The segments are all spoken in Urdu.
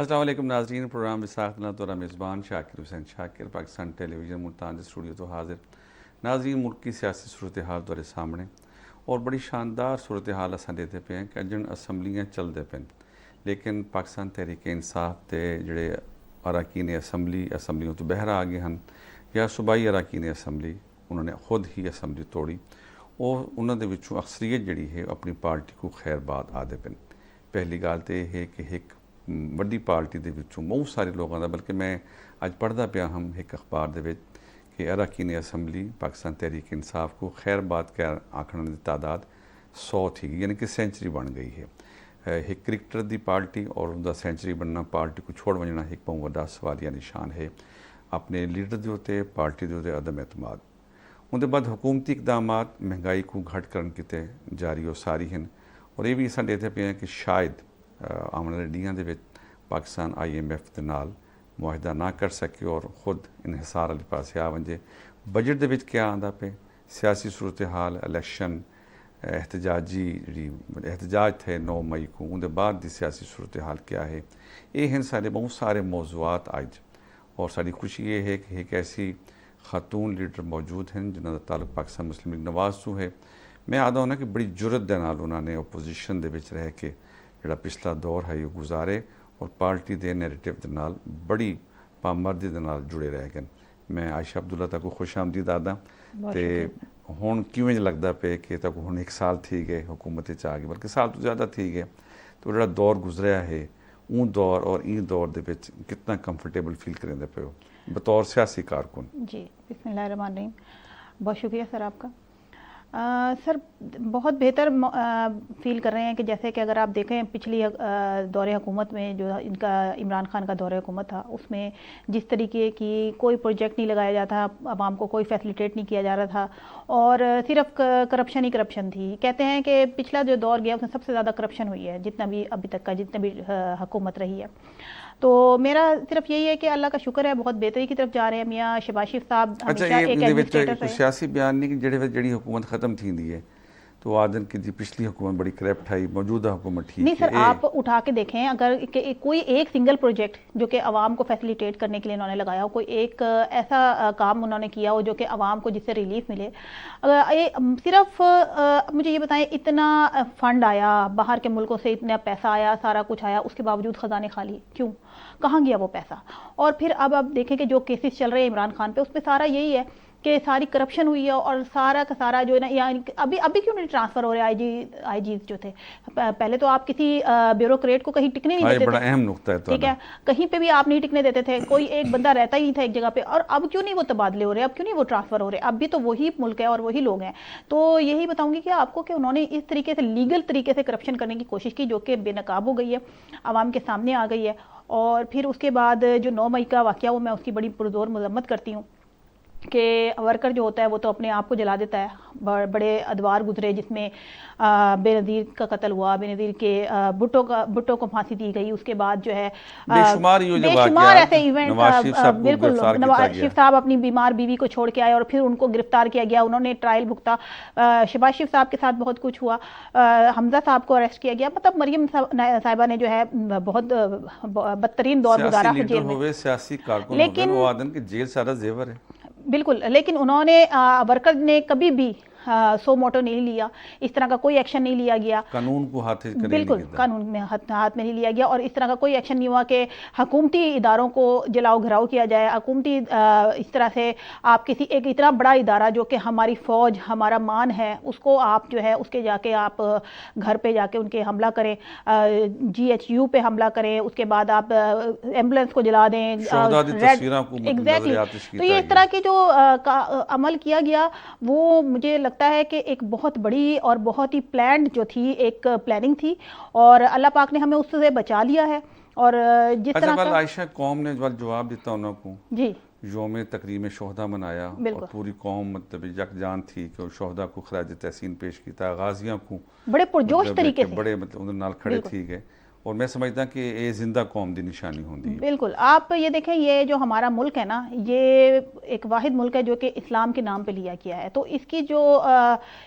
السلام علیکم ناظرین، پروگرام وساختنا تو میزبان شاکر حسین شاکر پاکستان ٹیلی ویژن ملتان اسٹوڈیو تو حاضر۔ ناظرین، ملک کی سیاسی صورتحال دورے سامنے اور بڑی شاندار صورتحال اساں دیتے پے ہیں کہ اجن اسمبلیاں چلتے پے، لیکن پاکستان تحریک انصاف دے جڑے اراکین اسمبلیوں تو بہر آ گئے ہیں یا صوبائی اراکین اسمبلی انہوں نے خود ہی اسمبلی توڑی اور انہوں دے وچوں اکثریت جڑی ہے اپنی پارٹی کو خیر باد آدھے پے۔ پہلی گل تو یہ ہے کہ ایک وڈی پارٹی دے وچوں بہت سارے لوگوں دا، بلکہ میں اج پڑھدا پیا ہم ایک اخبار دے وچ کہ اراکین اسمبلی پاکستان تحریک انصاف کو خیر باد کے آکھن دی تعداد 100 تھی، یعنی کہ سینچری بن گئی ہے۔ ایک کرکٹر دی پارٹی اور ان دا سینچری بننا، پارٹی کو چھوڑ ونجنا ایک بہت وڈا سوالیہ نشان ہے۔ اپنے لیڈر دے ہوتے، پارٹی دے ہوتے عدم اعتماد، ان دے بعد حکومتی اقدامات مہنگائی کو گھٹ کرن کیتے جاری و ساری ہیں، اور یہ بھی اساں دیتے پے ہیں کہ شاید آمن والے ڈیاں دے وچ پاکستان IMF دے نال معاہدہ نہ کر سکے اور خود انحصار والی پاسے آ ونجے۔ بجٹ دے وچ کیا آندا پے، سیاسی صورتحال، الیکشن، احتجاج تھے 9 مئی کو، ان دے بعد دی سیاسی صورتحال کیا ہے، یہ ہیں سارے بہت سارے موضوعات آج۔ اور ساری خوشی یہ ہے کہ ایک ایسی خاتون لیڈر موجود ہیں جنہوں کا تعلق پاکستان مسلم لیگ نواز تو ہے۔ میں آدھا ہونا کہ بڑی جرت دے نال انہوں نے اپوزیشن دے وچ رہ کے جڑا پچھلا دور ہے یہ گزارے اور پارٹی دے نیریٹیو دے نال بڑی پامردی دے نال جڑے رہ گئے۔ میں عائشہ عبداللہ تک خوش آمدید آدھا تے ہون کیوں لگتا پے کہ تک ہون 1 سال تھی گئے حکومت آ گئی، بلکہ سال تو زیادہ تھی گئے، تو جڑا دور گزریا ہے اون دور اور این دور دے وچ کتنا کمفرٹیبل فیل کریں دے پے ہو بطور سیاسی کارکن؟ جی، بسم اللہ الرحمن الرحیم، بہت شکریہ سر آپ کا۔ سر بہت بہتر فیل کر رہے ہیں کہ جیسے کہ اگر آپ دیکھیں پچھلی دور حکومت میں جو ان کا عمران خان کا دور حکومت تھا، اس میں جس طریقے کی کوئی پروجیکٹ نہیں لگایا جاتا، عوام کو کوئی فیسلیٹیٹ نہیں کیا جا رہا تھا اور صرف کرپشن ہی کرپشن تھی۔ کہتے ہیں کہ پچھلا جو دور گیا اس میں سب سے زیادہ کرپشن ہوئی ہے جتنا بھی ابھی تک کا جتنے بھی حکومت رہی ہے۔ تو میرا صرف یہی ہے کہ اللہ کا شکر ہے بہت بہتری کی طرف جا رہے ہیں۔ میاں شہباز شریف صاحب ہمیشہ ایک ایڈمنسٹریٹر کوئی سیاسی بیان نہیں کہ جڑی حکومت ختم تھی ہے تو آدن کی پچھلی حکومت بڑی کرپٹ ہے، موجودہ حکومت ٹھیک ہے؟ نہیں سر، آپ اٹھا کے دیکھیں، اگر کوئی ایک سنگل پروجیکٹ جو کہ عوام کو فیسیلیٹیٹ کرنے کے لیے انہوں نے لگایا ہو، کوئی ایک ایسا کام انہوں نے کیا ہو جو کہ عوام کو جس سے ریلیف ملے، صرف مجھے یہ بتائیں اتنا فنڈ آیا باہر کے ملکوں سے، اتنا پیسہ آیا، سارا کچھ آیا، اس کے باوجود خزانے خالی کیوں؟ کہاں گیا وہ پیسہ؟ اور پھر اب آپ دیکھیں کہ جو کیسز چل رہے ہیں عمران خان پہ، اس پہ سارا یہی ہے کہ ساری کرپشن ہوئی ہے اور سارا کا سارا جو ہے نا، یعنی ابھی کیوں نہیں ٹرانسفر ہو رہے آئی جیز جو تھے؟ پہلے تو آپ کسی بیوروکریٹ کو کہیں ٹکنے نہیں دیتے تھے، بڑا اہم نقطہ ہے، ٹھیک ہے، کہیں پہ بھی آپ نہیں ٹکنے دیتے تھے، کوئی ایک بندہ رہتا ہی نہیں تھا ایک جگہ پہ۔ اور اب کیوں نہیں وہ تبادلے ہو رہے، اب کیوں نہیں وہ ٹرانسفر ہو رہے؟ اب بھی تو وہی ملک ہے اور وہی لوگ ہیں۔ تو یہی بتاؤں گی کہ آپ کو کہ انہوں نے اس طریقے سے لیگل طریقے سے کرپشن کرنے کی کوشش کی جو کہ بے نقاب ہو گئی ہے، عوام کے سامنے آ گئی ہے۔ اور پھر اس کے بعد جو 9 مئی کا واقعہ ہوا، میں اس کی بڑی پرزور مذمت کرتی ہوں کہ ورکر جو ہوتا ہے وہ تو اپنے آپ کو جلا دیتا ہے۔ بڑے ادوار گزرے جس میں بے نظیر کا قتل ہوا، بے نظیر کے بھٹو کو پھانسی دی گئی، اس کے بعد جو ہے بے شمار ایسے ایونٹ، بالکل نواز شریف صاحب اپنی بیمار بیوی کو چھوڑ کے آئے اور پھر ان کو گرفتار کیا گیا، انہوں نے ٹرائل بھگتا۔ شہباز شریف صاحب کے ساتھ بہت کچھ ہوا، حمزہ صاحب کو اریسٹ کیا گیا، مطلب مریم صاحبہ نے جو ہے بہت بدترین دور گزارا جیل میں، سیاسی کارکن وہ آدن کہ جیل سارا زیور ہے، بالکل۔ لیکن انہوں نے ورکر نے کبھی بھی سو موٹو نہیں لیا، اس طرح کا کوئی ایکشن نہیں لیا گیا، قانون کو ہاتھ میں بالکل قانون میں ہاتھ میں نہیں لیا گیا، اور اس طرح کا کوئی ایکشن نہیں ہوا کہ حکومتی اداروں کو جلاؤ گھراؤ کیا جائے، حکومتی اس طرح سے آپ کسی ایک اتنا بڑا ادارہ جو کہ ہماری فوج، ہمارا مان ہے، اس کو آپ جو ہے اس کے جا کے آپ گھر پہ جا کے ان کے حملہ کریں، GHU پہ حملہ کریں، اس کے بعد آپ ایمبولینس کو جلا دیں، ایگزیکٹلی۔ تو یہ اس طرح کے جو عمل کیا گیا وہ مجھے لگتا ہے کہ ایک بہت بڑی اور بہت ہی پلانڈ جو تھی، ایک پلاننگ تھی، اور اللہ پاک نے ہمیں اس سے بچا لیا ہے۔ اور جس طرح کا عائشہ قوم نے جواب دیتا انہوں کو، جی، یوم تکریم شہداء منایا اور پوری قوم مطلب یکجان تھی کہ شہداء کو خراج تحسین پیش کیتا، غازیاں کو بڑے پرجوش طریقے سے، بڑے مطلب ان نال کھڑے تھی گئے، اور میں سمجھتا کہ یہ زندہ قوم دی نشانی ہوندی ہے. بالکل. آپ یہ دیکھیں یہ جو ہمارا ملک ہے نا یہ ایک واحد ملک ہے جو کہ اسلام کے نام پہ لیا کیا ہے, تو اس کی جو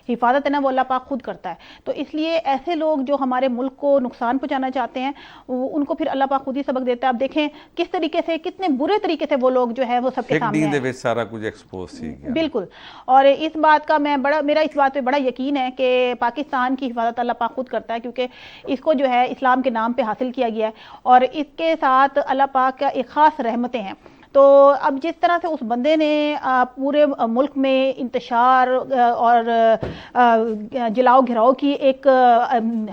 حفاظت ہے نا وہ اللہ پاک خود کرتا ہے. تو اس لیے ایسے لوگ جو ہمارے ملک کو نقصان پہنچانا چاہتے ہیں ان کو پھر اللہ پاک خود ہی سبق دیتا ہے. آپ دیکھیں کس طریقے سے کتنے برے طریقے سے وہ لوگ جو ہے وہ سب کے سامنے ہیں. سارا کچھ ایکسپوز تھی گیا. بالکل. اور اس بات کا میرا اس بات پہ بڑا یقین ہے کہ پاکستان کی حفاظت اللہ پاک خود کرتا ہے, کیونکہ اس کو جو ہے اسلام کے نام پہ حاصل کیا گیا ہے اور اس کے ساتھ اللہ پاک کا ایک خاص رحمتیں ہیں. تو اب جس طرح سے اس بندے نے پورے ملک میں انتشار اور جلاؤ گھراؤ کی ایک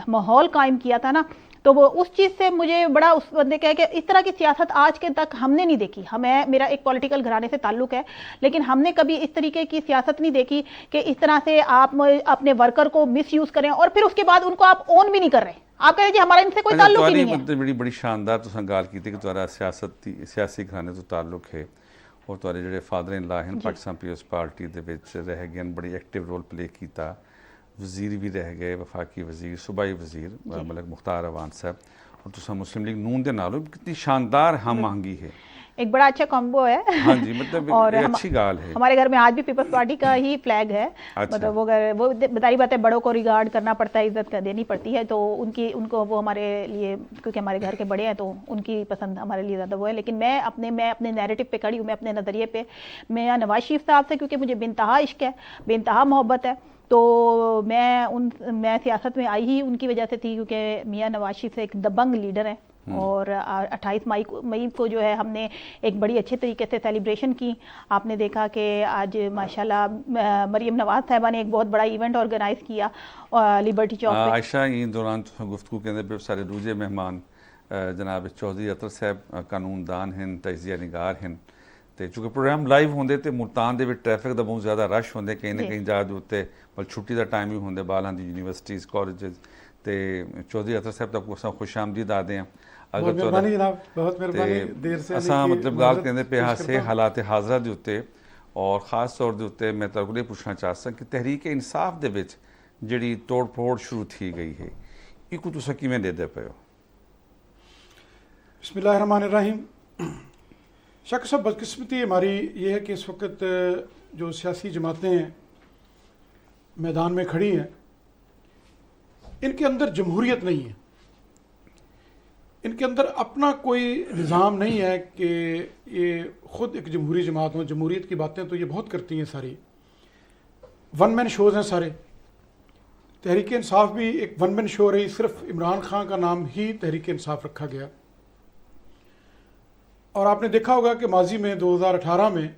ماحول قائم کیا تھا نا, تو وہ اس چیز سے مجھے بڑا اس بندے کا ہے کہ اس طرح کی سیاست آج کے تک ہم نے نہیں دیکھی. میرا ایک پولیٹیکل گھرانے سے تعلق ہے, لیکن ہم نے کبھی اس طریقے کی سیاست نہیں دیکھی کہ اس طرح سے آپ اپنے ورکر کو مس یوز کریں اور پھر اس کے بعد ان کو آپ اون بھی نہیں کر رہے. آپ کہہ رہے جی ہمارا ان سے کوئی تعلق ہی نہیں ہے. بڑی شاندار تساں گال کی کہ تہاڈا سیاسی گھرانے تو تعلق ہے اور تہاڈے جڑے فادر ان لا ہیں پاکستان پیپلز پارٹی دے وچ رہ گئے, بڑی ایکٹیو رول پلے کیتا, وزیر بھی رہ گئے, وفاقی وزیر, صوبائی وزیر ملک مختار اوان صاحب, اور تساں مسلم لیگ نون دے نال کتنی شاندار ہم آہنگی ہے. ایک بڑا اچھا کمبو ہے. ہاں جی, مطلب اچھی گال ہے. ہمارے گھر میں آج بھی پیپلز پارٹی کا ہی فلیگ ہے. مطلب وہ بتائی بات ہے, بڑوں کو ریگارڈ کرنا پڑتا ہے, عزت دینی پڑتی ہے, تو ان کو وہ ہمارے لیے کیونکہ ہمارے گھر کے بڑے ہیں تو ان کی پسند ہمارے لیے زیادہ وہ ہے. لیکن میں اپنے نیریٹو پہ کھڑی ہوں, میں اپنے نظریے پہ میاں نواز شریف صاحب سے, کیونکہ مجھے بے انتہا عشق ہے, بے انتہا محبت ہے. تو میں سیاست میں آئی ہی ان کی وجہ سے تھی, کیونکہ میاں نواز شریف سے ایک دبنگ لیڈر ہیں. اور 28 مئی کو جو ہے ہم نے ایک بڑی اچھے طریقے سے سیلیبریشن کی. آپ نے دیکھا کہ آج ماشاءاللہ مریم نواز صاحبہ نے ایک بہت بڑا ایونٹ آرگنائز کیا لبرٹی چوک پہ. عائشہ ان دوران گفتگو کے اندر سارے دوسرے مہمان جناب چودھری اطہر صاحب قانون دان ہیں, تجزیہ نگار ہیں, تے چونکہ پروگرام لائیو ہوندے تے ملتان دے وچ ٹریفک دا بہت زیادہ رش ہوندے, کہیں نہ کہیں جا دے بل چھٹی دا ٹائم ہی ہوندے بالاں دی یونیورسٹیز کالجز. تے چودھری اطہر صاحب تک خوش آمدید آدے ہیں. بہت مہربانی جناب, بہت مہربانی. دیر سے اساں مطلب گال کہندے پہ ہاسے حالات حاضرہ دے اوتے اور خاص طور دے اوتے میں تہاڈے کول پوچھنا چاہتا کہ تحریک انصاف دے وچ جڑی توڑ پھوڑ شروع تھی گئی ہے یہ کو تساں کیویں دے دے پئے ہو؟ بسم اللہ الرحمن الرحیم. شک صاحب بدقسمتی ہماری یہ ہے کہ اس وقت جو سیاسی جماعتیں میدان میں کھڑی ہیں ان کے اندر جمہوریت نہیں ہے, ان کے اندر اپنا کوئی نظام نہیں ہے کہ یہ خود ایک جمہوری جماعت ہوں. جمہوریت کی باتیں تو یہ بہت کرتی ہیں, ساری ون مین شوز ہیں سارے. تحریک انصاف بھی ایک ون مین شو رہی, صرف عمران خان کا نام ہی تحریک انصاف رکھا گیا. اور آپ نے دیکھا ہوگا کہ ماضی میں 2018 میں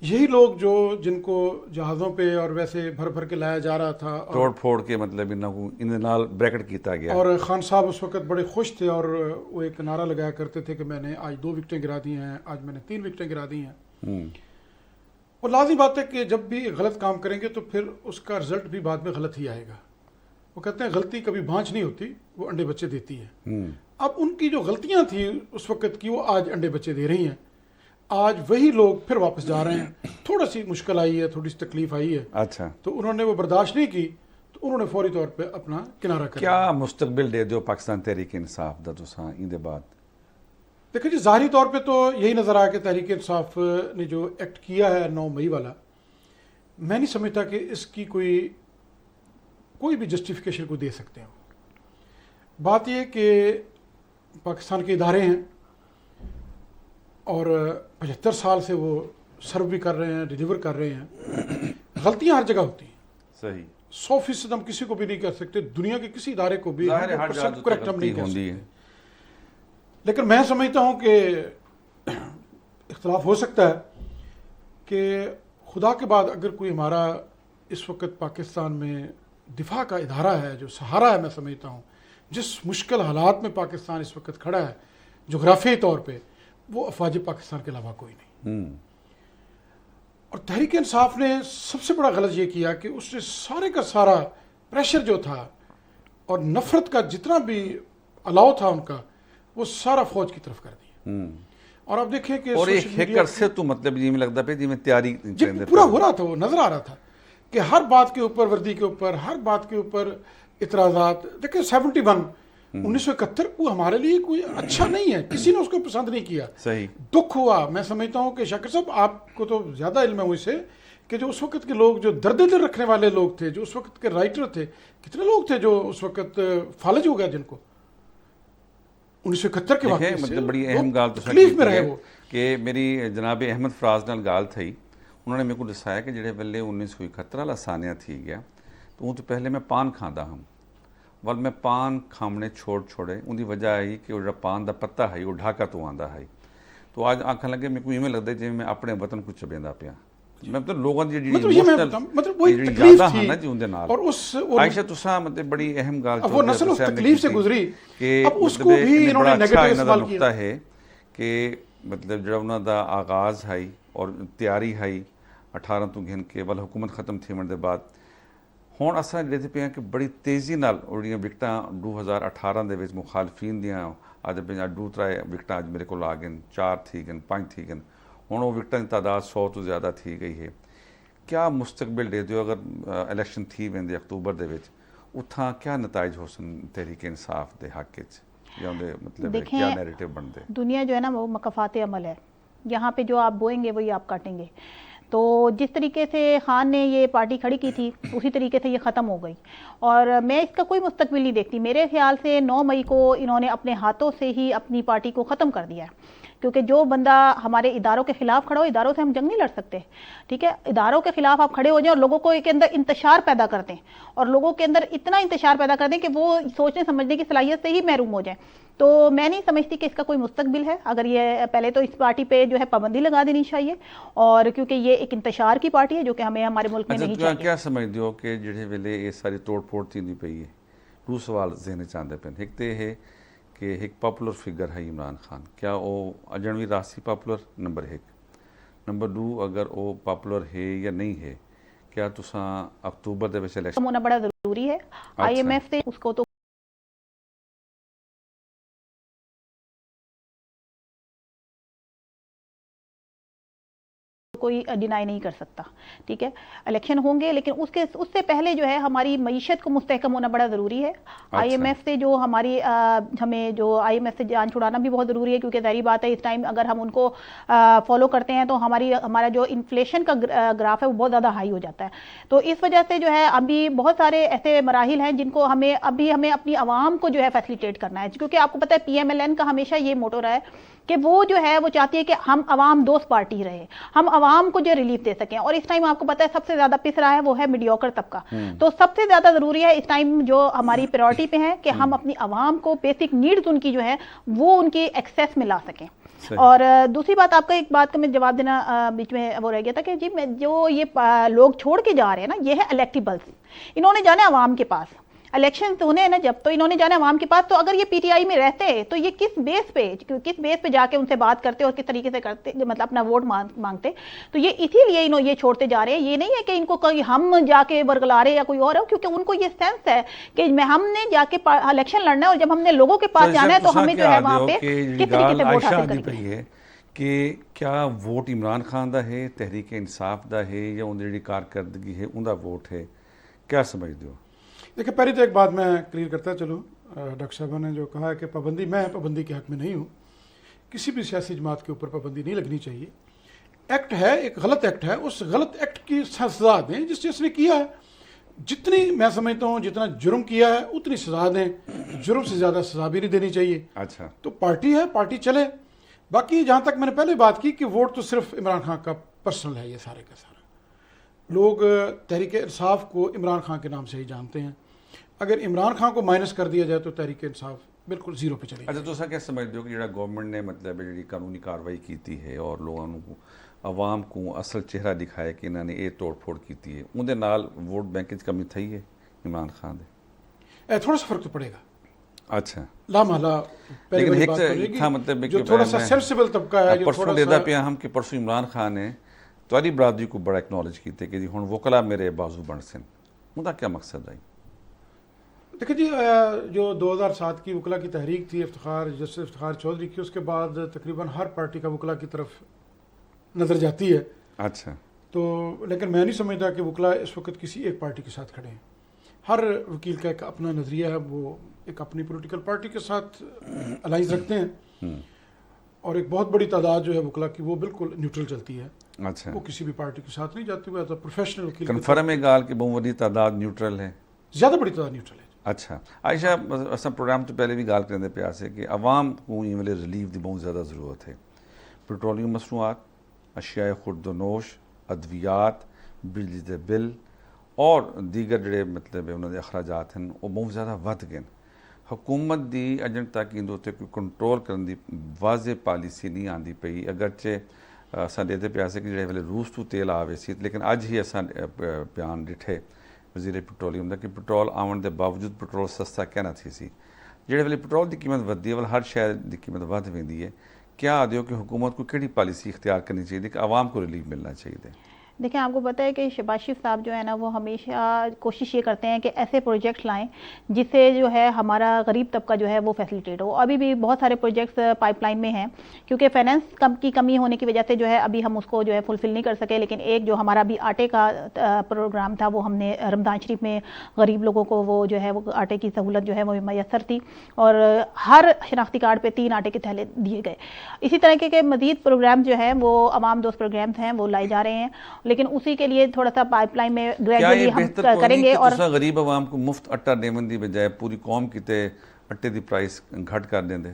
یہی لوگ جن کو جہازوں پہ اور ویسے بھر بھر کے لایا جا رہا تھا, توڑ پھوڑ کے مطلب ان نال بریکٹ کیتا گیا. اور خان صاحب اس وقت بڑے خوش تھے اور وہ ایک نعرہ لگایا کرتے تھے کہ میں نے آج 2 وکٹیں گرا دی ہیں, آج میں نے 3 وکٹیں گرا دی ہیں. اور لازمی بات ہے کہ جب بھی غلط کام کریں گے تو پھر اس کا رزلٹ بھی بعد میں غلط ہی آئے گا. وہ کہتے ہیں غلطی کبھی بھانچ نہیں ہوتی, وہ انڈے بچے دیتی ہے. اب ان کی جو غلطیاں تھیں اس وقت کی وہ آج انڈے بچے دے رہی ہیں. آج وہی لوگ پھر واپس جا رہے ہیں. تھوڑا سی مشکل آئی ہے, تھوڑی سی تکلیف آئی ہے, اچھا, تو انہوں نے وہ برداشت نہیں کی, تو انہوں نے فوری طور پہ اپنا کنارہ کر. کیا مستقبل دے دو پاکستان تحریک انصاف دا تساں ان دے بعد؟ دیکھیں جی, ظاہری طور پہ تو یہی نظر آیا کہ تحریک انصاف نے جو ایکٹ کیا ہے 9 مئی والا, میں نہیں سمجھتا کہ اس کی کوئی بھی جسٹیفیکیشن کو دے سکتے ہیں. بات یہ کہ پاکستان کے ادارے ہیں اور 75 سال سے وہ سرو بھی کر رہے ہیں, ڈیلیور کر رہے ہیں. غلطیاں ہر جگہ ہوتی ہیں, صحیح 100% ہم کسی کو بھی نہیں کہہ سکتے, دنیا کے کسی ادارے کو بھی 100% کریکٹ ہم نہیں کہہ سکتے. لیکن میں سمجھتا ہوں کہ اختلاف ہو سکتا ہے کہ خدا کے بعد اگر کوئی ہمارا اس وقت پاکستان میں دفاع کا ادارہ ہے جو سہارا ہے, میں سمجھتا ہوں جس مشکل حالات میں پاکستان اس وقت کھڑا ہے جغرافیائی طور پہ, وہ افواج پاکستان کے علاوہ کوئی نہیں. اور تحریک انصاف نے سب سے بڑا غلط یہ کیا کہ اس نے سارے کا سارا پریشر جو تھا اور نفرت کا جتنا بھی الاؤ تھا ان کا, وہ سارا فوج کی طرف کر دیا. اور آپ دیکھیں کہ اور ایک عرصے تو مطلب جی میں لگتا پہ جی میں تیاری پورا ہو رہا تھا, وہ نظر آ رہا تھا کہ ہر بات کے اوپر, وردی کے اوپر, ہر بات کے اوپر اعتراضات. دیکھیں 71 1971 وہ ہمارے لیے کوئی اچھا نہیں ہے, کسی نے اس کو پسند نہیں کیا, صحیح دکھ ہوا. میں سمجھتا ہوں کہ شاکر صاحب آپ کو تو زیادہ علم ہے مجھ سے کہ جو اس وقت کے لوگ جو درد دل رکھنے والے لوگ تھے, جو اس وقت کے رائٹر تھے, کتنے لوگ تھے جو اس وقت فالج ہو گیا جن کو 1971 کے واقعے سے مطلب بڑی اہم گال تو تکلیف میں رہے وہ. کہ میری جناب احمد فراز نال گال تھی, انہوں نے میرے کو دسایا کہ جڑے ویلے 1971 والا سانیہ تھی گیا تو وہ تو پہلے میں پان کھاندا ہوں, ول میں پان کھامنے چھوڑے ان کی وجہ ہے کہ وہ جڑا پان دا پتا ہے وہ ڈھاکا تو آندا ہے. تو آج آنکھن لگے میرے کو ایویں لگتا ہے جی میں اپنے وطن کو چبیندا پیا. میں مطلب لوگوں کی مطلب وہی تکلیف تھی نا جی اندے نال. اور اس عائشہ تساں مطلب بڑی اہم گال وہ نسل اس تکلیف سے گزری کہ اب اس کو بھی انہوں نے نیگیٹو استعمال کیا ہے کہ مطلب جڑا انہاں دا آغاز ہے اور تیاری ہے 18 تو گھن کے ول حکومت ختم تھیون دے بعد ہن اساں جڑے پے کہ بڑی تیزی نال اڑیاں وکٹاں 2018 دے وچ مخالفین دیاں اج پہ 2-3 وکٹاں اج میرے کول آ گئے, 4 تھی گئے 5 تھی گئے, ہن وہ وکٹاں کی تعداد 100 تو زیادہ تھی گئی ہے. کیا مستقبل دے دیو اگر الیکشن تھی ویندے اکتوبر دے وچ اتھاں کیا نتائج ہو سن تحریک انصاف دے حق وچ یا دے مطلب کیا نیریٹو بن دے؟ دنیا جو ہے نا وہ مکافات عمل ہے, یہاں پہ جو آپ بوئیں گے وہی آپ کاٹیں گے. تو جس طریقے سے خان نے یہ پارٹی کھڑی کی تھی اسی طریقے سے یہ ختم ہو گئی, اور میں اس کا کوئی مستقبل نہیں دیکھتی. میرے خیال سے 9 مئی کو انہوں نے اپنے ہاتھوں سے ہی اپنی پارٹی کو ختم کر دیا ہے, کیونکہ جو بندہ ہمارے اداروں کے خلاف کھڑا ہو, اداروں سے ہم جنگ نہیں لڑ سکتے, ٹھیک ہے, اداروں کے خلاف آپ کھڑے ہو جائیں اور لوگوں کو کے اندر انتشار پیدا کر دیں اور لوگوں کے اندر اتنا انتشار پیدا کر دیں کہ وہ سوچنے سمجھنے کی صلاحیت سے ہی محروم ہو جائیں. تو میں نہیں سمجھتی کہ اس کا کوئی مستقبل ہے. اگر یہ پہلے تو اس پارٹی پہ جو ہے پابندی لگا دینی چاہیے, اور کیونکہ یہ ایک انتشار کی پارٹی ہے جو کہ ہمیں ہمارے ملک میں نہیں چاہیے. کیا سمجھتے ہو کہ جڑے ویلے یہ ساری توڑ پھوڑ تھی پئی ہے, 2 سوال ذہن چاہتے پہ. ایک تو یہ کہ ایک پاپولر فگر ہے عمران خان, کیا وہ اجنوی راسی پاپولر؟ نمبر 1. نمبر 2, اگر وہ پاپولر ہے یا نہیں ہے, کیا تساں اکتوبر دے وچ الیکشن ہونا بڑا ضروری ہے. IMF سے اس کو تو کوئی ڈینائی نہیں کر سکتا, ٹھیک ہے, الیکشن ہوں گے, لیکن اس سے پہلے جو ہے ہماری معیشت کو مستحکم ہونا بڑا ضروری ہے. IMF سے جو ہماری ہمیں جو IMF سے جان چھڑانا بھی بہت ضروری ہے, کیونکہ ظاہری بات ہے اس ٹائم اگر ہم ان کو فالو کرتے ہیں تو ہمارا جو انفلیشن کا گراف ہے وہ بہت زیادہ ہائی ہو جاتا ہے. تو اس وجہ سے جو ہے ابھی بہت سارے ایسے مراحل ہیں جن کو ہمیں اپنی عوام کو جو ہے فیسیلیٹیٹ کرنا ہے, کیونکہ آپ کو پتہ ہے PMLN کا ہمیشہ یہ موٹو رہا ہے کہ وہ جو ہے وہ چاہتی ہے کہ ہم عوام دوست پارٹی رہے, ہم عوام کو جو ریلیف دے سکیں. اور اس ٹائم آپ کو پتہ ہے سب سے زیادہ پس رہا ہے وہ ہے میڈیوکر طبقہ. تو سب سے زیادہ ضروری ہے اس ٹائم جو ہماری پریورٹی پہ ہے کہ ہم اپنی عوام کو بیسک نیڈز ان کی جو ہے وہ ان کی ایکسیس میں لا سکیں. اور دوسری بات, آپ کا ایک بات کا میں جواب دینا بیچ میں وہ رہ گیا تھا کہ جی جو یہ لوگ چھوڑ کے جا رہے ہیں نا, یہ ہے الیکٹیبلز. انہوں نے جانا عوام کے پاس, الیکشن تو انہیں نا جب تو انہوں نے جانا عوام کے پاس, تو اگر یہ PTI میں رہتے تو یہ کس بیس پہ جا کے ان سے بات کرتے اور کس طریقے سے کرتے, مطلب اپنا ووٹ مانگتے. تو یہ اسی لیے یہ چھوڑتے جا رہے ہیں. یہ نہیں ہے کہ ان کو ہم جا کے برگلارے یا کوئی اور ہو, کیونکہ ان کو یہ سینس ہے کہ ہم نے جا کے الیکشن لڑنا ہے, اور جب ہم نے لوگوں کے پاس جانا ہے تو ہمیں جو ہے وہاں پہ کس طریقے سے ووٹ حاصل کریں. کہ کیا ووٹ عمران خان دا ہے, تحریک انصاف دا ہے, یا ان دی کارکردگی ہے ان دا ووٹ ہے, کیا سمجھتے ہو؟ دیکھیں, پہلی تو ایک بات میں کلیئر کرتا چلوں. ڈاکٹر صاحبہ نے جو کہا ہے کہ میں پابندی کے حق میں نہیں ہوں, کسی بھی سیاسی جماعت کے اوپر پابندی نہیں لگنی چاہیے. ایکٹ ہے, ایک غلط ایکٹ ہے, اس غلط ایکٹ کی سزا دیں جس نے کیا ہے. جتنی میں سمجھتا ہوں جتنا جرم کیا ہے اتنی سزا دیں, جرم سے زیادہ سزا بھی نہیں دینی چاہیے. اچھا, تو پارٹی ہے, پارٹی چلے. باقی جہاں تک میں نے پہلے بات کی کہ ووٹ تو صرف عمران خان کا پرسنل ہے, یہ سارے کا سارا لوگ تحریک انصاف کو عمران خان کے نام سے ہی جانتے ہیں. اگر عمران خان کو مائنس کر دیا جائے تو تحریک انصاف بالکل زیرو پہ چلے گی. اچھا, تو کیا سمجھتے ہو کہ جڑا گورنمنٹ نے مطلب جڑی قانونی کاروائی کیتی ہے اور لوگوں کو عوام کو اصل چہرہ دکھایا کہ انہوں نے یہ توڑ پھوڑ کیتی ہے, اندر نال ووٹ بینک کی کمی تھی ہے عمران خان دے؟ تھوڑا سا فرق تو پڑے گا. اچھا, لامحالہ لیکن ایک تھا مطلب جو تھوڑا سا سینسیبل طبقہ ہے, جو پرسوں لیدا پیا ہم کہ پرسوں عمران خان نے تاری برادری کو بڑا اکنالج کیتے کہ جی ہن وکلا میرے بازو بن سن, ان کا کیا مقصد ہے؟ دیکھیں جی, جو 2007 کی وکلا کی تحریک تھی جسٹس افتخار چودھری کی, اس کے بعد تقریباً ہر پارٹی کا وکلا کی طرف نظر جاتی ہے. اچھا, تو لیکن میں نہیں سمجھتا کہ وکلا اس وقت کسی ایک پارٹی کے ساتھ کھڑے ہیں. ہر وکیل کا ایک اپنا نظریہ ہے, وہ ایک اپنی پولیٹیکل پارٹی کے ساتھ الائنس رکھتے ہیں, اور ایک بہت بڑی تعداد جو ہے وکلا کی وہ بالکل نیوٹرل چلتی ہے. اچھا, وہ کسی بھی پارٹی کے ساتھ نہیں جاتی. وہ ایز اے پروفیشنل وکیل کنفرم ہے گال کہ بہت بڑی تعداد نیوٹرل ہے, زیادہ بڑی تعداد نیوٹرل ہے. اچھا عائشہ, اصل پروگرام تو پہلے بھی گال کرنے پیا سے کہ عوام کو یہ والے ریلیف دی بہت زیادہ ضرورت ہے. پیٹرولیم مصنوعات, اشیاء خورد و نوش, ادویات, بجلی دے بل اور دیگر جڑے مطلب انہوں نے اخراجات ہیں وہ بہت زیادہ ود گئے. حکومت دی اجنٹ تک ان تے کوئی کنٹرول کرنے دی واضح پالیسی نہیں آندی پئی. اگرچہ اساں دیتے پیا سے کہ جڑے ویلے روس تو تیل آوے سی, لیکن اج ہی اساں بیان ڈٹھے وزیر پیٹرولیم دا کہ پیٹرول آون دے باوجود پیٹرول سستا کہنا تھی سی. جڑے ویلے پیٹرول دی قیمت ودی ہے, ہر شے دی قیمت ود ویندی ہے. کیا آدھے ہو کہ حکومت کو کیڑی پالیسی اختیار کرنی چاہیے کہ عوام کو ریلیف ملنا چاہیے؟ دیکھیں, آپ کو پتہ ہے کہ شہباز شریف صاحب جو ہے نا وہ ہمیشہ کوشش یہ کرتے ہیں کہ ایسے پروجیکٹس لائیں جس سے جو ہے ہمارا غریب طبقہ جو ہے وہ فیسیلیٹیٹ ہو. ابھی بھی بہت سارے پروجیکٹس پائپ لائن میں ہیں, کیونکہ فائنینس کی کمی ہونے کی وجہ سے جو ہے ابھی ہم اس کو جو ہے فلفل نہیں کر سکے. لیکن ایک جو ہمارا بھی آٹے کا پروگرام تھا وہ ہم نے رمضان شریف میں غریب لوگوں کو وہ جو ہے وہ آٹے کی سہولت جو ہے وہ میسر تھی, اور ہر شناختی کارڈ پہ 3 آٹے کے تھیلے دیے گئے. اسی طرح کے مزید پروگرام جو ہیں وہ عوام دوست پروگرامز ہیں وہ لائے جا رہے ہیں, لیکن اسی کے لیے تھوڑا سا پائپ لائن میں گریجولی ہم کریں گے. اور غریب عوام کو مفت آٹا دیون دی بجائے پوری قوم کی تے آٹے دی پرائس گھٹ کر دیں دے.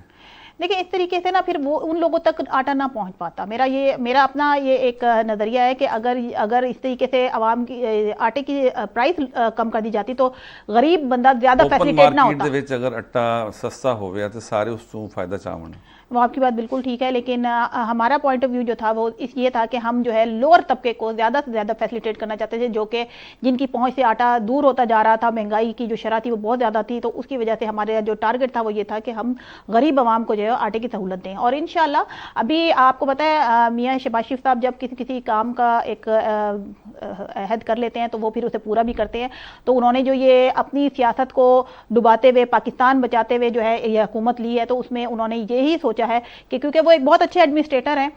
دیکھیں, اس طریقے سے نا پھر وہ ان لوگوں تک آٹا نہ پہنچ پاتا. میرا اپنا یہ ایک نظریہ ہے کہ اگر اس طریقے سے عوام کی آٹے کی پرائس کم کر دی جاتی تو غریب بندہ زیادہ فیسیلیٹیٹ نہ ہوتا. اگر آٹا سستا ہو گیا تو سارے اس کو فائدہ چاہون. وہ آپ کی بات بالکل ٹھیک ہے, لیکن ہمارا پوائنٹ آف ویو جو تھا وہ یہ تھا کہ ہم جو ہے لوور طبقے کو زیادہ سے زیادہ فیسیلیٹیٹ کرنا چاہتے تھے, جو کہ جن کی پہنچ سے آٹا دور ہوتا جا رہا تھا. مہنگائی کی جو شرح تھی وہ بہت زیادہ تھی, تو اس کی وجہ سے ہمارے جو ٹارگٹ تھا وہ یہ تھا کہ ہم غریب عوام کو جو ہے آٹے کی سہولت دیں. اور انشاءاللہ ابھی آپ کو پتہ ہے میاں شہباز شریف صاحب جب کسی کام کا ایک عہد کر لیتے ہیں تو وہ پھر اسے پورا بھی کرتے ہیں. تو انہوں نے جو یہ اپنی سیاست کو ڈباتے ہوئے پاکستان بچاتے ہوئے جو ہے یہ حکومت لی ہے, تو اس میں انہوں نے یہی سوچا ہے کہ کیونکہ وہ ایک بہت اچھے ایڈمنسٹریٹر ہیں,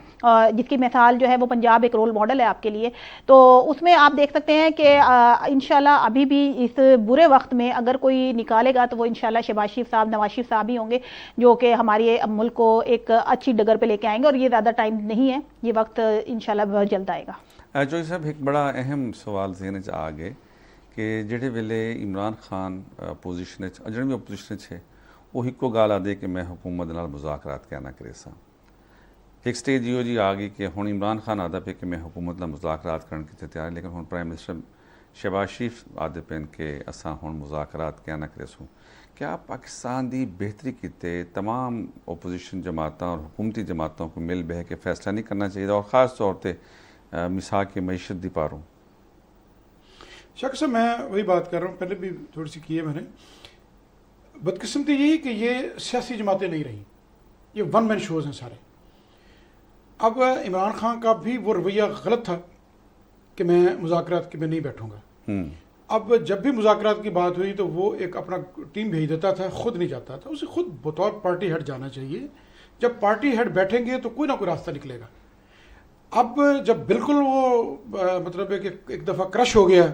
جس کی مثال جو ہے وہ پنجاب ایک رول ماڈل ہے آپ کے لیے. تو اس میں آپ دیکھ سکتے ہیں کہ انشاءاللہ ابھی بھی اس برے وقت میں اگر کوئی نکالے گا تو وہ انشاءاللہ شہباز شریف صاحب, نواز شریف صاحب ہی ہوں گے, جو کہ ہمارے ملک کو ایک اچھی ڈگر پہ لے کے آئیں گے. اور یہ زیادہ ٹائم نہیں ہے, یہ وقت انشاءاللہ بہت جلد آئے گا. جو صاحب ایک بڑا اہم سوال ذہن چ آ گئے کہ جڑے ویلے عمران خان اپوزیشن جڑے بھی اپوزیشن ہے وہ ایک گال آدھے کہ میں حکومت نال مذاکرات کیا نہ کرے سا. ایک سٹیج یہ جی آ گئی کہ ہوں عمران خان آدھا پہ کہ میں حکومت نال مذاکرات کرنے کی تیار ہے, لیکن ہوں پرائم منسٹر شہباز شریف آدھے پین کہ اساں ہوں مذاکرات کیا نہ کرے سوں. کیا پاکستان دی بہتری کیتے تمام اپوزیشن جماعتوں اور حکومتی جماعتوں کو مل بہ کے فیصلہ نہیں کرنا چاہیے, اور خاص طور پہ مساق معیشت دی پاروں؟ شک سے میں وہی بات کر رہا ہوں, پہلے بھی تھوڑی سی کی ہے میں نے. بدقسمتی یہی کہ یہ سیاسی جماعتیں نہیں رہیں, یہ ون مین شوز ہیں سارے. اب عمران خان کا بھی وہ رویہ غلط تھا کہ میں مذاکرات کے میں نہیں بیٹھوں گا. اب جب بھی مذاکرات کی بات ہوئی تو وہ ایک اپنا ٹیم بھیج دیتا تھا, خود نہیں جاتا تھا. اسے خود بطور پارٹی ہیڈ جانا چاہیے. جب پارٹی ہیڈ بیٹھیں گے تو کوئی نہ کوئی راستہ نکلے گا. اب جب بالکل وہ مطلب ہے کہ ایک دفعہ کرش ہو گیا,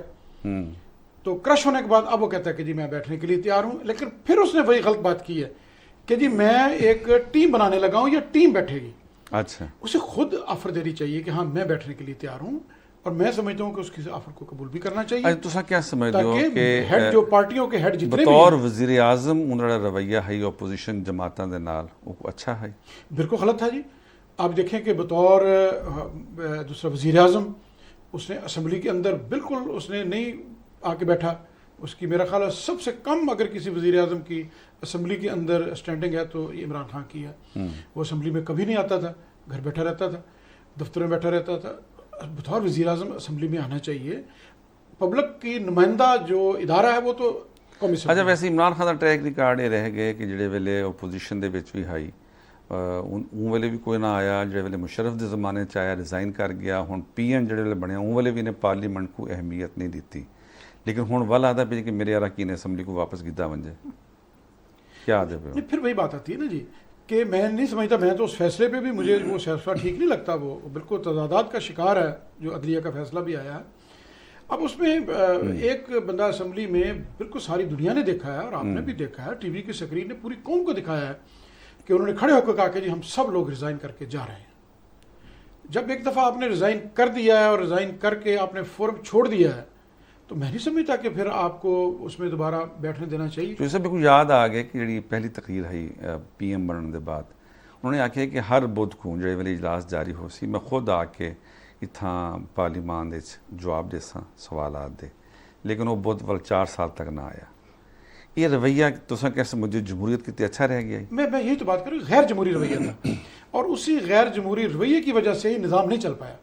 تو کرش ہونے کے بعد اب وہ کہتا ہے کہ جی میں بیٹھنے کے لیے تیار ہوں. لیکن پھر اس نے وہی غلط بات کی ہے کہ جی میں ایک ٹیم بنانے لگا ہوں, یا ٹیم بیٹھے گی. اچھا, اسے خود آفر دینی چاہیے کہ ہاں میں بیٹھنے کے لیے تیار ہوں, اور میں سمجھتا ہوں کہ اس کی آفر کو قبول بھی کرنا چاہیے. تو کیا سمجھتے ہو کہ ہیڈ جو پارٹیوں کے ہیڈ جتنے بطور وزیر اعظم انہوں نے رویہ ہے اپوزیشن جماعتوں دے نال وہ اچھا ہے؟ بالکل غلط تھا جی. آپ دیکھیں کہ بطور دوسرا وزیر اعظم اس نے اسمبلی کے اندر بالکل اس نے نہیں آ کے بیٹھا. اس کی میرا خیال ہے سب سے کم اگر کسی وزیر اعظم کی اسمبلی کے اندر اسٹینڈنگ ہے تو یہ عمران خان کی ہے. وہ اسمبلی میں کبھی نہیں آتا تھا, گھر بیٹھا رہتا تھا, دفتر میں بیٹھا رہتا تھا. بطور وزیر اعظم اسمبلی میں آنا چاہیے. پبلک کی نمائندہ جو ادارہ ہے وہ تو قومی اسمبلی. اچھا, ویسے عمران خان کا ٹریک ریکارڈ یہ رہ گئے کہ جڑے ویلے اپوزیشن دے وچ بھی آئی اون ویلے بھی کوئی نہ آیا, جڑے ویلے مشرف دے زمانے چ آیا ریزائن کر گیا. ہوں پی این جڑے ویلے بنے اون ویلے بھی انہیں پارلیمنٹ کو اہمیت نہیں دیتی, لیکن ہوں ول آدھا پہ کہ میرے اراکین اسمبلی کو واپس کیتا ونجے. کیا آدھے پہ؟ پھر وہی بات آتی ہے نا جی کہ میں نہیں سمجھتا, میں تو اس فیصلے پہ بھی مجھے وہ فیصلہ ٹھیک نہیں لگتا. وہ بالکل تضادات کا شکار ہے جو عدلیہ کا فیصلہ بھی آیا ہے. اب اس میں ایک بندہ اسمبلی میں بالکل ساری دنیا نے دیکھا ہے اور آپ نے بھی دیکھا ہے, ٹی وی کی سکرین نے پوری قوم کو دکھایا ہے کہ انہوں نے کھڑے ہو کر کہا کہ جی ہم سب لوگ ریزائن کر کے جا رہے ہیں. جب ایک دفعہ آپ نے ریزائن کر دیا ہے اور ریزائن کر کے آپ نے فورم چھوڑ دیا ہے تو میں نہیں سمجھتا کہ پھر آپ کو اس میں دوبارہ بیٹھنے دینا چاہیے. تو اسے بھی کچھ یاد آ گیا کہ جڑی پہلی تقریر ہے پی ایم بننے کے بعد انہوں نے آخیا کہ ہر بدھ کو جڑے ویلے اجلاس جاری ہو سی میں خود آ کے اتھاں پارلیمان دے جواب دے ساں سوالات دے, لیکن وہ بدھ وال 4 سال تک نہ آیا. یہ رویہ تساں کیسے مجھے جمہوریت کتنے اچھا رہ گیا. میں یہی تو بات کروں, غیر جمہوری رویہ تھا اور اسی غیر جمہوری رویے کی وجہ سے ہی نظام نہیں چل پایا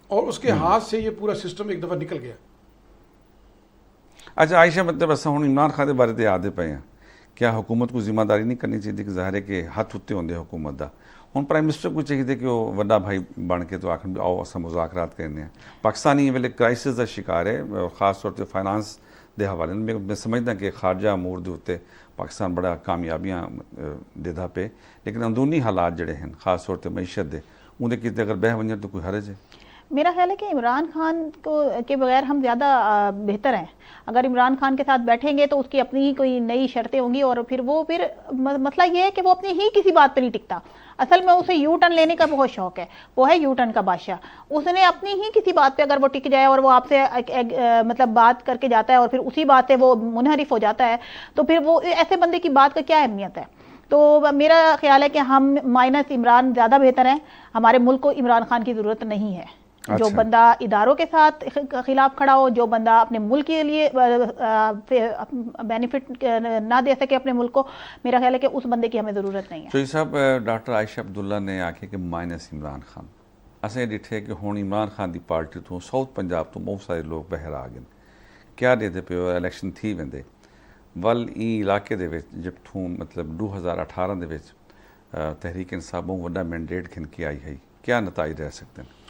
اور اس کے ہاتھ سے یہ پورا سسٹم ایک دفعہ نکل گیا. اچھا عائشہ, مطلب ایسا ہوں عمران خان کے بارے تے آدھے پے ہیں, کیا حکومت کو ذمہ داری نہیں کرنی چاہیے کہ ظاہر ہے کہ ہاتھ اتنے ہوندے حکومت دا. ہوں پرائم منسٹر کو چاہیے کہ وہ وڈا بھائی بن کے تو آخر آؤ اصل مذاکرات کرنے ہیں. پاکستانی ویلے کرائسس کا شکار ہے, خاص طور سے فائنانس دے حوالے میں سمجھدا کہ خارجہ امور دے اتنے پاکستان بڑا کامیابیاں دیدا پہ, لیکن اندرونی حالات جڑے ہیں خاص طور سے معیشت دے اندر کتنے اگر بہ ونجن تو کوئی حرج ہے. میرا خیال ہے کہ عمران خان کے بغیر ہم زیادہ بہتر ہیں. اگر عمران خان کے ساتھ بیٹھیں گے تو اس کی اپنی ہی کوئی نئی شرطیں ہوں گی اور پھر مسئلہ یہ ہے کہ وہ اپنی ہی کسی بات پہ نہیں ٹکتا. اصل میں اسے یو ٹرن لینے کا بہت شوق ہے, وہ ہے یو ٹرن کا بادشاہ. اس نے اپنی ہی کسی بات پہ اگر وہ ٹک جائے اور وہ آپ سے مطلب بات کر کے جاتا ہے اور پھر اسی بات سے وہ منحرف ہو جاتا ہے تو پھر وہ ایسے بندے کی بات کا کیا اہمیت ہے. تو میرا خیال ہے کہ ہم مائنس عمران زیادہ بہتر ہیں. ہمارے ملک کو عمران خان کی ضرورت نہیں ہے. جو بندہ اداروں کے ساتھ خلاف کھڑا ہو, جو بندہ اپنے ملک کے لیے بینیفٹ نہ دے سکے اپنے ملک کو, میرا خیال ہے کہ اس بندے کی ہمیں ضرورت نہیں ہے. چوہدری صاحب, ڈاکٹر عائشہ عبداللہ نے آکھے کہ مائنس عمران خان اسیں ڈٹھے کہ ہوں عمران خان دی پارٹی تو ساؤتھ پنجاب تو بہت سارے لوگ بہر آ گئے. کیا دے پے الیکشن تھی ویندے ول ای علاقے دے وچ جب تھوں مطلب 2018 دے وچ تحریک انصاف بہت وڈا مینڈیٹ کھن کے آئی ہے, کیا نتائج رہ سکتے ہیں؟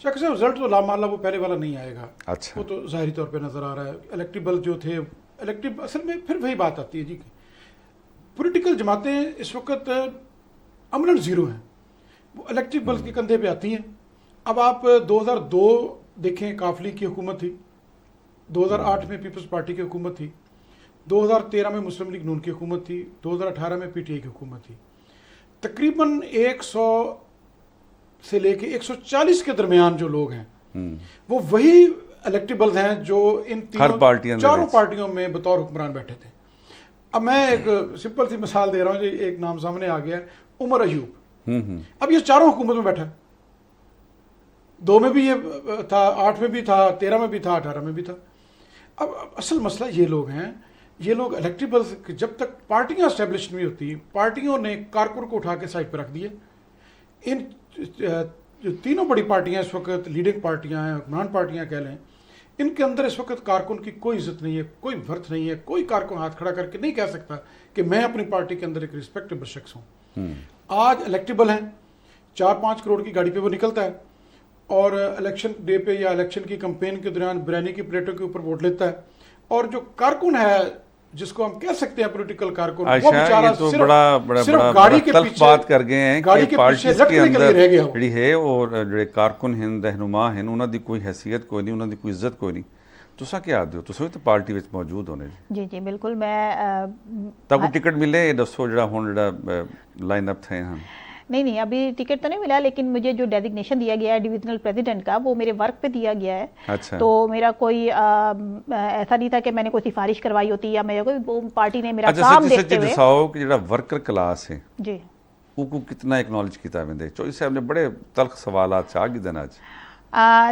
شک سے رزلٹ تو لامعلہ وہ پہلے والا نہیں آئے گا. اچھا, وہ تو ظاہری طور پہ نظر آ رہا ہے. الیکٹیبل جو تھے اصل میں پھر وہی بات آتی ہے جی, پولیٹیکل جماعتیں اس وقت امن زیرو ہیں, وہ الیکٹیبل کے کندھے پہ آتی ہیں. اب آپ 2002 دیکھیں قافلی کی حکومت تھی, 2008 میں پیپلز پارٹی کی حکومت تھی, 2013 میں مسلم لیگ نون کی حکومت تھی, 2018 میں پی ٹی آئی کی حکومت تھی. تقریباً 100 سے لے کے 140 کے درمیان جو لوگ ہیں وہ وہی الیکٹیبلز ہیں جو ان چاروں پارٹیوں میں بطور حکمران بیٹھے تھے. اب میں ایک سمپل سی مثال دے رہا ہوں جی, ایک نام سامنے آ گیا ہے, عمر ایوب. اب یہ چاروں حکومت میں بیٹھا, 2 میں بھی یہ تھا, 8 میں بھی تھا, 13 میں بھی تھا, 18 میں بھی تھا. اب اصل مسئلہ یہ لوگ ہیں, یہ لوگ الیکٹیبلز جب تک پارٹیاں اسٹیبلش نہیں ہوتی, پارٹیوں نے کارکن کو اٹھا کے سائڈ پہ رکھ دیے. ان جو تینوں بڑی پارٹیاں اس وقت لیڈنگ پارٹیاں ہیں, حکمران پارٹیاں کہہ لیں, ان کے اندر اس وقت کارکن کی کوئی عزت نہیں ہے, کوئی ورتھ نہیں ہے. کوئی کارکن ہاتھ کھڑا کر کے نہیں کہہ سکتا کہ میں اپنی پارٹی کے اندر ایک ریسپیکٹیبل شخص ہوں. آج الیکٹیبل ہیں, 4-5 کروڑ کی گاڑی پہ وہ نکلتا ہے اور الیکشن ڈے پہ یا الیکشن کی کمپین کے دوران بریانی کی پلیٹوں کے اوپر ووٹ لیتا ہے. اور جو کارکن ہے جس کو ہم کہہ سکتے ہیں پولیٹیکل کارکن, وہ بیچارہ صرف گاڑی کے پیچھے بات کر گئے ہیں کہ پارٹیز کے اندر رہ گیا جڑی ہے اور جڑے کارکن ہیں رہنما ہیں انہاں دی کوئی حیثیت کوئی نہیں, انہاں دی کوئی عزت کوئی نہیں. تساں کیا آدھے ہو, تساں تو پارٹی وچ موجود ہونے جی جی بالکل. میں تب کو ٹکٹ ملے دسو جڑا ہن جڑا لائن اپ تھے ہیں؟ نہیں ابھی ٹکٹ تو نہیں ملا, لیکن مجھے جو ڈیزگنیشن دیا گیا ہے ڈویژنل پریزیڈنٹ کا وہ میرے ورک پہ دیا گیا ہے. اچھا, تو میرا کوئی ایسا نہیں تھا کہ میں نے کوئی سفارش کروائی ہوتی یا میرے کوئی پارٹی نے میرا کام دیکھتے ہوئے. دساؤ کہ جڑا ورکر کلاس ہے جی وہ کو کتنا ایکنالج کیتا ویندے؟ چوہدری صاحب نے بڑے تلخ سوالات چاہ گئے دن آج.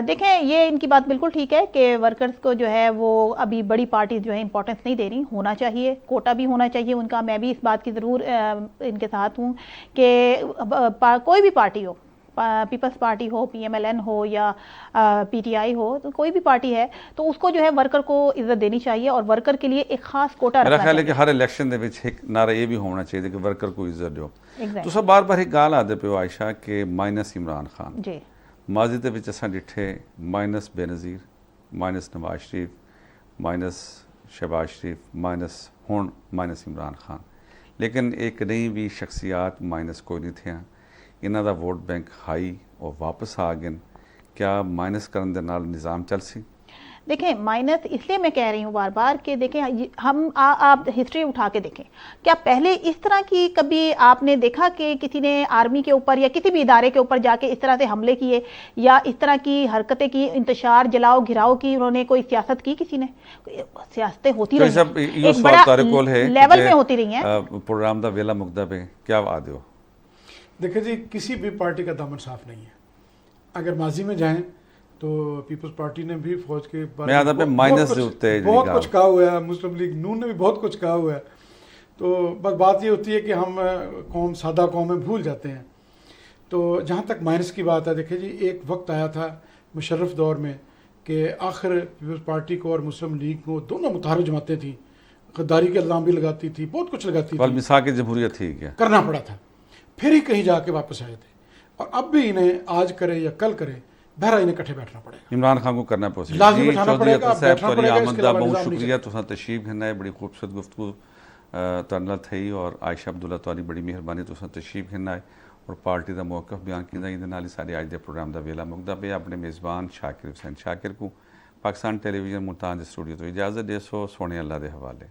دیکھیں یہ ان کی بات بالکل ٹھیک ہے کہ ورکرز کو جو ہے وہ ابھی بڑی پارٹیز جو ہے امپورٹنس نہیں دے رہی. ہونا چاہیے, کوٹا بھی ہونا چاہیے ان کا. میں بھی اس بات کی ضرور ان کے ساتھ ہوں کہ کوئی بھی پارٹی ہو, پیپلز پارٹی ہو, پی ایم ایل این ہو یا پی ٹی آئی ہو, تو کوئی بھی پارٹی ہے تو اس کو جو ہے ورکر کو عزت دینی چاہیے اور ورکر کے لیے ایک خاص کوٹا رکھنا چاہیے. میرا خیال ہے کہ ہر الیکشن دے وچ ایک نعرہ یہ بھی ہونا چاہیے کہ ورکر کو عزت دیو. تو سب بار بار ایک گال آدھے پہ عائشہ کہ مائنس عمران خان. جی ماضی دے وچ اساں ڈٹھے مائنس بے نظیر, مائنس نواز شریف, مائنس شہباز شریف, مائنس ہون مائنس عمران خان. لیکن ایک نئی بھی شخصیات مائنس کوئی نہیں تھے. انہاں دا ووٹ بینک ہائی اور واپس آ گئے. کیا مائنس کرن دے نال نظام چل سی؟ دیکھیں مائنس اس لیے میں کہہ رہی ہوں بار بار کہ دیکھیں ہم آپ ہسٹری اٹھا کے دیکھیں، کیا پہلے اس طرح کی کبھی آپ نے دیکھا کہ کسی نے آرمی کے اوپر یا کسی بھی ادارے کے اوپر جا کے اس طرح سے حملے کیے یا اس طرح کی حرکتیں کی، انتشار جلاؤ گھراؤ کی، انہوں نے کوئی سیاست کی؟ کسی نے سیاستیں ہوتی رہی ہیں، ایک بڑا لیول میں ہوتی رہی ہیں۔ پروگرام دا ویلا مقدہ پہ کیا وعدے ہو؟ دیکھیں جی کسی بھی پارٹی کا دامن صاف نہیں ہے۔ اگر ماضی میں جائیں تو پیپلز پارٹی نے بھی فوج کے میں آدھا پہ مائنس جو ہوتے ہیں بہت کچھ کہا ہوا ہے، مسلم لیگ نون نے بھی بہت کچھ کہا ہوا ہے، تو بس بات یہ ہوتی ہے کہ ہم قوم سادہ قوم میں بھول جاتے ہیں۔ تو جہاں تک مائنس کی بات ہے، دیکھیں جی ایک وقت آیا تھا مشرف دور میں کہ آخر پیپلز پارٹی کو اور مسلم لیگ کو دونوں متحارب جماعتیں تھیں، غداری کے الزام بھی لگاتی تھی، بہت کچھ لگاتی تھی، مساق جمہوریت تھی کیا کرنا پڑا تھا، پھر ہی کہیں جا کے واپس آئے تھے، اور اب بھی انہیں آج کرے یا کل کرے بہرحال انہیں کٹھے بیٹھنا پڑے گا، عمران خان کو کرنا پوسی لازمی بٹھانا پڑے گا، بیٹھنا پڑے گا، اس کے علاوہ بہت نظام نہیں شکریہ تساں تشریف گھنا ہے، بڑی خوبصورت گفتگو ترنل تھئی، اور عائشہ عبداللہ تعالی بڑی مہربانی تساں تشریف گھنا ہے اور پارٹی دا موقف بیان کیتا، یہ نال سارے اج دے پروگرام دا ویلا مکدا پہ اپنے میزبان شاکر حسین شاکر کو پاکستان ٹیلی ویژن ملتان دے اسٹوڈیو تو اجازت دے سو، سونے اللہ دے حوالے۔